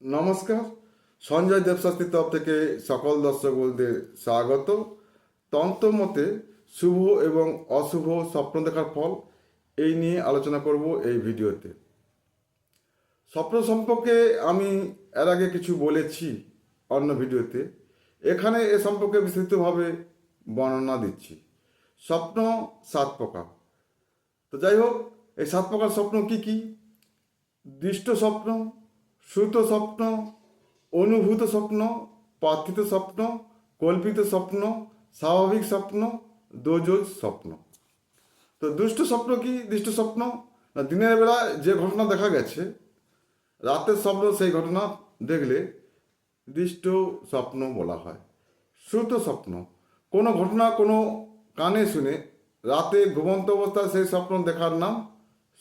নমস্কার। সঞ্জয় দেবশাস্ত্রীর তরফ থেকে সকল দর্শক বন্ধুদের স্বাগত। তন্ত্রমতে শুভ এবং অশুভ স্বপ্ন দেখার ফল এই নিয়ে আলোচনা করব এই ভিডিওতে। স্বপ্ন সম্পর্কে আমি এর আগে কিছু বলেছি অন্য ভিডিওতে। এখানে এ সম্পর্কে বিস্তৃতভাবে বর্ণনা দিচ্ছি। স্বপ্ন 7 প্রকার। তো যাই হোক, এই 7 প্রকার স্বপ্ন কি কি? দৃষ্ট স্বপ্ন, শ্রুত স্বপ্ন, অনুভূত স্বপ্ন, প্রার্থিত স্বপ্ন, কল্পিত স্বপ্ন, স্বাভাবিক স্বপ্ন, দোজজ স্বপ্ন। তো দুষ্ট স্বপ্ন কি? দৃষ্ট স্বপ্ন না, দিনের বেলা যে ঘটনা দেখা গেছে রাতের স্বপ্ন সেই ঘটনা দেখলে দৃষ্ট স্বপ্ন বলা হয়। শ্রুত স্বপ্ন কোনো ঘটনা কোনো কানে শুনে রাতে ঘুমন্ত অবস্থায় সেই স্বপ্ন দেখার নাম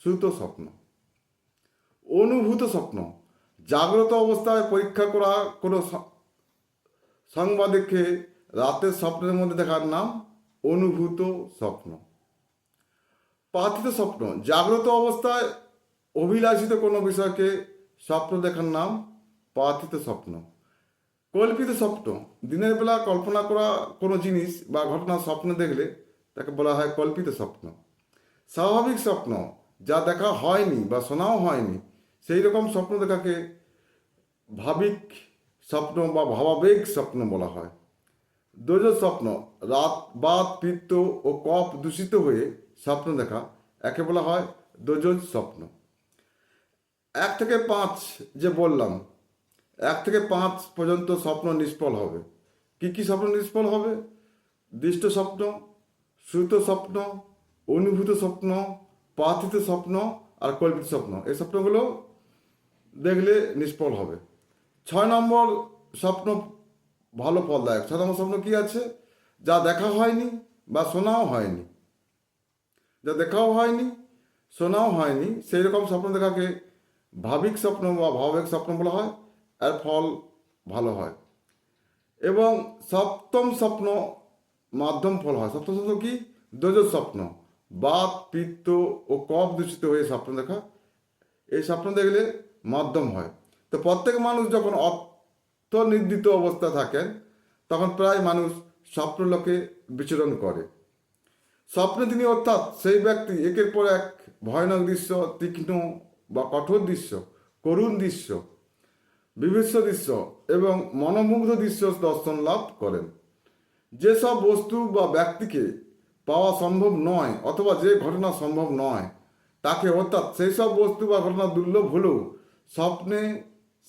শ্রুত স্বপ্ন। অনুভূত স্বপ্ন জাগ্রত অবস্থায় পরীক্ষা করা কোনো সংবাদকে রাতের স্বপ্নের মধ্যে দেখার নাম অনুভূত স্বপ্ন। প্রার্থিত স্বপ্ন জাগ্রত অবস্থায় অভিলাষিত কোনো বিষয়কে স্বপ্ন দেখার নাম প্রার্থিত স্বপ্ন। কল্পিত স্বপ্ন দিনের বেলা কল্পনা করা কোনো জিনিস বা ঘটনা স্বপ্নে দেখলে তাকে বলা হয় কল্পিত স্বপ্ন। স্বাভাবিক স্বপ্ন যা দেখা হয়নি বা শোনাও হয়নি সেই রকম স্বপ্ন দেখাকে ভাবিক স্বপ্ন বা ভাবাবেগ স্বপ্ন বলা হয়। দোজজ স্বপ্ন রাত বাত পিত্ত ও কফ দূষিত হয়ে স্বপ্ন দেখা একে বলা হয় দোজজ স্বপ্ন। 1 থেকে 5 যে বললাম, 1 থেকে 5 পর্যন্ত স্বপ্ন নিষ্ফল হবে। কি কি স্বপ্ন নিষ্ফল হবে? দৃষ্ট স্বপ্ন, শ্রুত স্বপ্ন, অনুভূত স্বপ্ন, প্রার্থিত স্বপ্ন আর কল্পিত স্বপ্ন। এই স্বপ্নগুলো দেখলে নিষ্ফল হবে। 6 নম্বর স্বপ্ন ভালো ফলদায়ক। 6 নম্বর স্বপ্ন কি আছে? যা দেখা হয়নি বা শোনাও হয়নি। যা দেখাও হয়নি, শোনাও হয়নি, সেই রকম স্বপ্ন দেখাকে ভাবিক স্বপ্ন বা ভাবাবেগ স্বপ্ন বলা হয়। এর ফল ভালো হয়। এবং সপ্তম স্বপ্ন মাধ্যম ফল হয়। সপ্তম স্বপ্ন কি? দোজজ স্বপ্ন বাত পিত্ত ও কফ দূষিত হয়ে স্বপ্ন দেখা। এই স্বপ্ন দেখলে মাধ্যম হয়। তো প্রত্যেক মানুষ যখন অর্থনির্দিত অবস্থা থাকেন তখন প্রায় মানুষ স্বপ্নলোকে বিচরণ করে। স্বপ্নে তিনি অর্থাৎ সেই ব্যক্তি একের পর এক ভয়ানক দৃশ্য, তীক্ষ্ণ বা কঠোর দৃশ্য, করুণ দৃশ্য, বিভৎস দৃশ্য এবং মনোমুগ্ধ দৃশ্য দর্শন লাভ করেন। যেসব বস্তু বা ব্যক্তিকে পাওয়া সম্ভব নয় অথবা যে ঘটনা সম্ভব নয় তাকে, অর্থাৎ সেই সব বস্তু বা ঘটনা দুর্লভ হলেও স্বপ্নে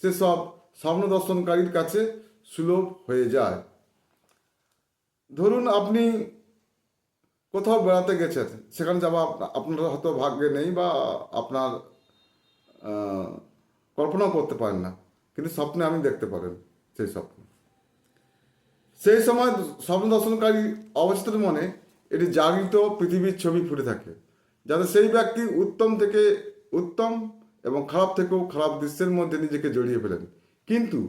সেসব স্বপ্ন দর্শনকারীর কাছে সুলভ হয়ে যায়। ধরুন আপনি কোথাও বেড়াতে গেছেন, সেখানে যাওয়া আপনার হয়তো ভাগ্যে নেই বা আপনার কল্পনাও করতে পারেন না, কিন্তু স্বপ্নে আপনি দেখতে পারেন সেই স্বপ্ন। সেই সময় স্বপ্ন দর্শনকারী অবস্থিত মনে এটি জাগৃত পৃথিবীর ছবি ফুটে থাকে, যাতে সেই ব্যক্তি উত্তম থেকে উত্তম এবং খারাপ থেকেও খারাপ দৃশ্যের মধ্যে নিজেকে জড়িয়ে ফেলেন। কিন্তু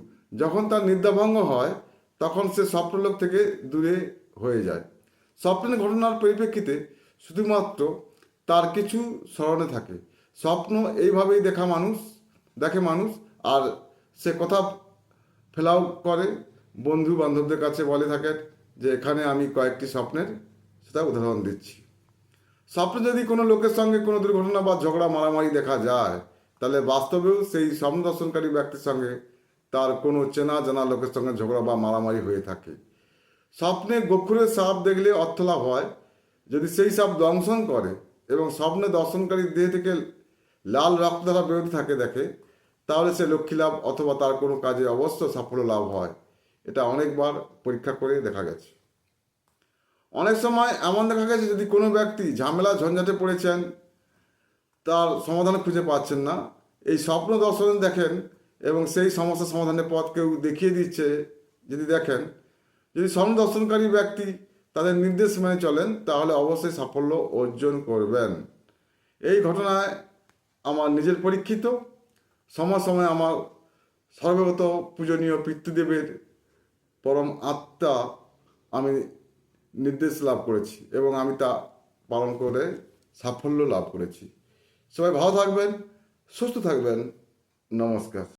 যখন তার নিদ্রাভঙ্গ হয় তখন সে স্বপ্নলোক থেকে দূরে হয়ে যায়। স্বপ্নের ঘটনার পরিপ্রেক্ষিতে শুধুমাত্র তার কিছু স্মরণে থাকে। স্বপ্ন এইভাবেই দেখে মানুষ, আর সে কথা ফেলাও করে, বন্ধু বান্ধবদের কাছে বলে থাকেন যে এখানে আমি কয়েকটি স্বপ্নের সেটা উদাহরণ দিচ্ছি। স্বপ্নে যদি কোনো লোকের সঙ্গে কোনো দুর্ঘটনা বা ঝগড়া মারামারি দেখা যায়, তাহলে বাস্তবেও সেই স্বপ্ন দর্শনকারী ব্যক্তির সঙ্গে তার কোনো চেনা জানা লোকের সঙ্গে ঝগড়া বা মারামারি হয়ে থাকে। স্বপ্নে গোখুরের সাপ দেখলে অর্থলাভ হয় যদি সেই সাপ দংশন করে এবং স্বপ্নে দর্শনকারীর দেহ থেকে লাল রক্তধারা বেরোতে থাকে দেখে, তাহলে সে লক্ষ্মী লাভ অথবা তার কোনো কাজে অবশ্য সাফল্য লাভ হয়। এটা অনেকবার পরীক্ষা করে দেখা গেছে। অনেক সময় এমন দেখা গেছে যদি কোনো ব্যক্তি ঝামেলা ঝঞ্ঝাটে পড়েছেন, তার সমাধান খুঁজে পাচ্ছেন না, এই স্বপ্ন দর্শন দেখেন এবং সেই সমস্যার সমাধানের পথ কেউ দেখিয়ে দিচ্ছে যদি দেখেন, যদি স্বপ্ন দর্শনকারী ব্যক্তি তাদের নির্দেশ মেনে চলেন তাহলে অবশ্যই সাফল্য অর্জন করবেন। এই ঘটনায় আমার নিজের পরীক্ষিত। সময় সময় আমার সর্বগত পূজনীয় পিতৃদেবের পরম আত্মা আমি নির্দেশ লাভ করেছি এবং আমি তা পালন করে সাফল্য লাভ করেছি। সবাই ভালো থাকবেন, সুস্থ থাকবেন। নমস্কার।